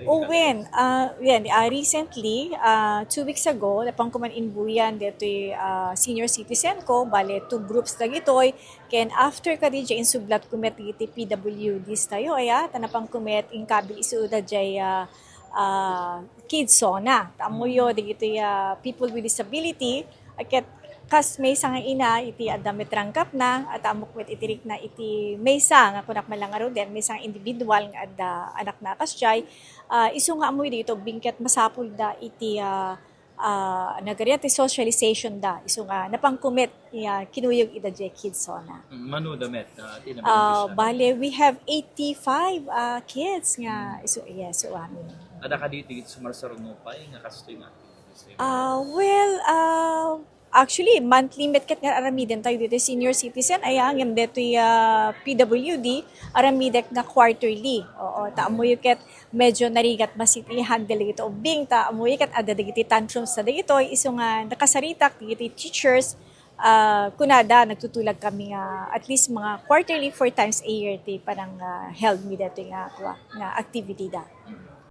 Uwin, recently, 2 weeks ago, napang kuman inbuyan dito senior citizen ko, bale 2 groups na gitoy, ken after kadidya insublat kumet iti PWDs tayo, tanapang kumet in kabil isuda jay kids zona. Tamuyo, digito people with disability, aket kas may nga ina iti adamit rangkap na at amok met itirik na iti maysa nga kunak malangaro den maysa nga individual nga adda anak na kasjay isu nga amoy dito bingket masapul da iti nagariya ti socialization da isu nga napangkumit kinuyog ida jay kids sona. Manu damet Bale we have 85 kids nga isu yes so amin. Kadagiti sumarsaro mo pa nga kastoy nga. Actually, monthly metket nga aramiden tayo dito senior citizen ay ngem dito PWD aramidek nga quarterly. Oo, taamo yuket medyo narigat masiti handle ito Ubbing taamo yuket ada dagiti tantrums sa dagito isu nga nakasaritak dagiti teachers kunada nagtutulag kami nga at least mga quarterly 4 times a year ti parang held mi dito nga activity da.